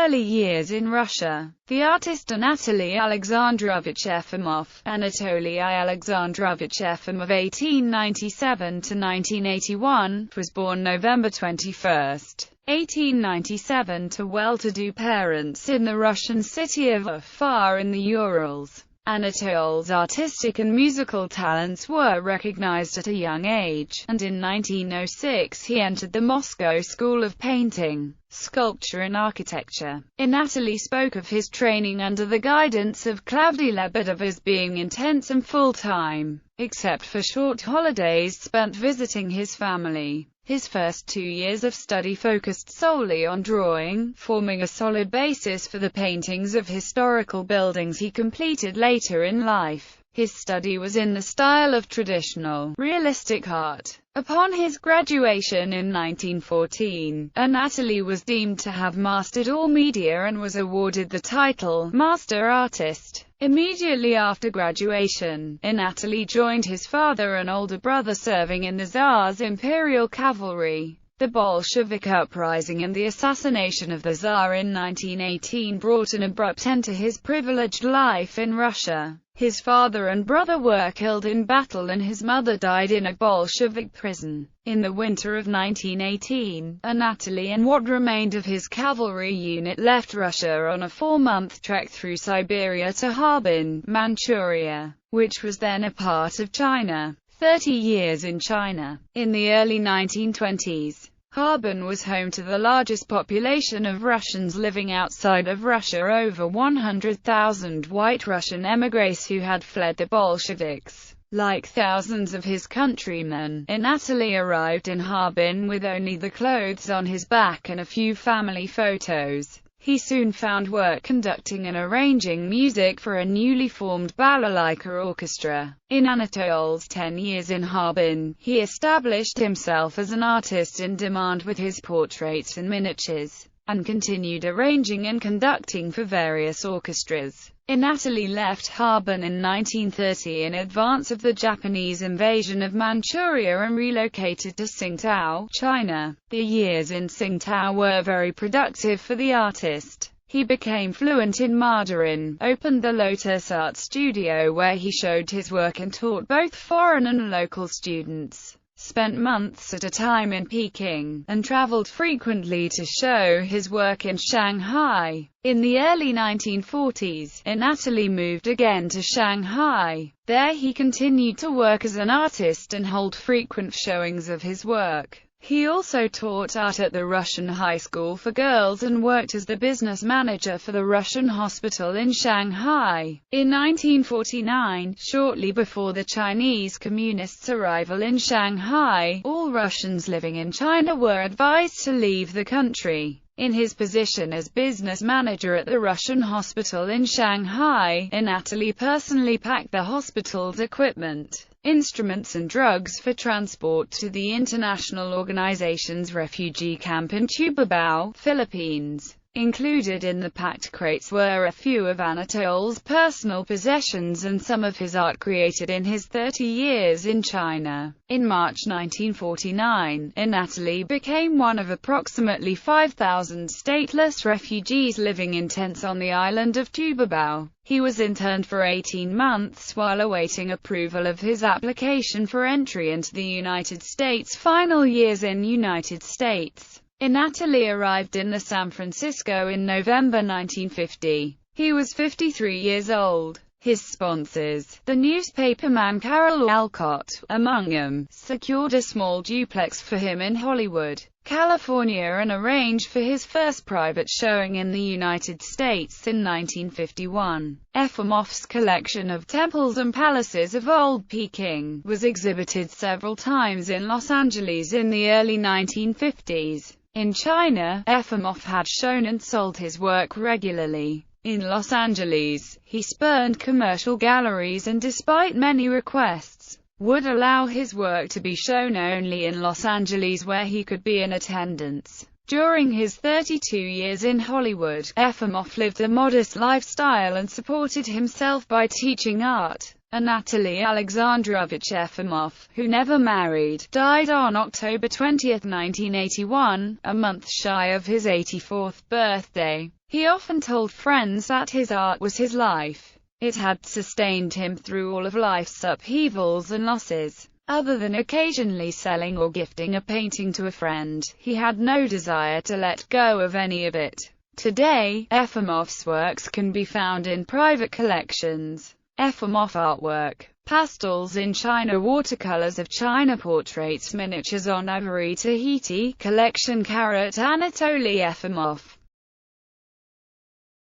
early years in Russia. The artist Anatoli Alexandrovich Efimoff, Anatoli Alexandrovich Efimoff (1897–1981), was born November 21, 1897 to well-to-do parents in the Russian city of Ufa in the Urals. Anatol's artistic and musical talents were recognized at a young age, and in 1906 he entered the Moscow School of Painting, Sculpture and Architecture. Anatoli spoke of his training under the guidance of Klavdiy Lebedov as being intense and full-time, except for short holidays spent visiting his family. His first 2 years of study focused solely on drawing, forming a solid basis for the paintings of historical buildings he completed later in life. His study was in the style of traditional, realistic art. Upon his graduation in 1914, Anatoli was deemed to have mastered all media and was awarded the title Master Artist. Immediately after graduation, Anatoli joined his father and older brother serving in the Tsar's imperial cavalry. The Bolshevik uprising and the assassination of the Tsar in 1918 brought an abrupt end to his privileged life in Russia. His father and brother were killed in battle and his mother died in a Bolshevik prison. In the winter of 1918, Anatoli and what remained of his cavalry unit left Russia on a 4-month trek through Siberia to Harbin, Manchuria, which was then a part of China. 30 years in China. In the early 1920s, Harbin was home to the largest population of Russians living outside of Russia, over 100,000 white Russian émigrés who had fled the Bolsheviks. Like thousands of his countrymen, Anatoli arrived in Harbin with only the clothes on his back and a few family photos. He soon found work conducting and arranging music for a newly formed balalaika orchestra. In Anatol's 10 years in Harbin, he established himself as an artist in demand with his portraits and miniatures, and continued arranging and conducting for various orchestras. Anatoli left Harbin in 1930 in advance of the Japanese invasion of Manchuria and relocated to Tsingtao, China. The years in Tsingtao were very productive for the artist. He became fluent in Mandarin, opened the Lotus Art Studio where he showed his work and taught both foreign and local students, spent months at a time in Peking, and traveled frequently to show his work in Shanghai. In the early 1940s, Anatoli moved again to Shanghai. There he continued to work as an artist and hold frequent showings of his work. He also taught art at the Russian High School for Girls and worked as the business manager for the Russian hospital in Shanghai. In 1949, shortly before the Chinese Communists' arrival in Shanghai, all Russians living in China were advised to leave the country. In his position as business manager at the Russian hospital in Shanghai, Anatoli personally packed the hospital's equipment, instruments and drugs for transport to the international organization's refugee camp in Tubabao, Philippines. Included in the packed crates were a few of Anatol's personal possessions and some of his art created in his 30 years in China. In March 1949, Anatoli became one of approximately 5,000 stateless refugees living in tents on the island of Tubabao. He was interned for 18 months while awaiting approval of his application for entry into the United States. Final years in United States. Anatoli arrived in San Francisco in November 1950. He was 53 years old. His sponsors, the newspaperman Carol Alcott, among them, secured a small duplex for him in Hollywood, California and arranged for his first private showing in the United States in 1951. Efimoff's collection of temples and palaces of Old Peking was exhibited several times in Los Angeles in the early 1950s. In China, Efimoff had shown and sold his work regularly. In Los Angeles, he spurned commercial galleries and despite many requests, would allow his work to be shown only in Los Angeles where he could be in attendance. During his 32 years in Hollywood, Efimoff lived a modest lifestyle and supported himself by teaching art. Anatoli Alexandrovich Efimoff, who never married, died on October 20, 1981, a month shy of his 84th birthday. He often told friends that his art was his life. It had sustained him through all of life's upheavals and losses. Other than occasionally selling or gifting a painting to a friend, he had no desire to let go of any of it. Today, Efimoff's works can be found in private collections. Efimoff artwork: pastels in China, watercolors of China, portraits, miniatures on ivory, Tahiti collection. Anatoli Efimoff.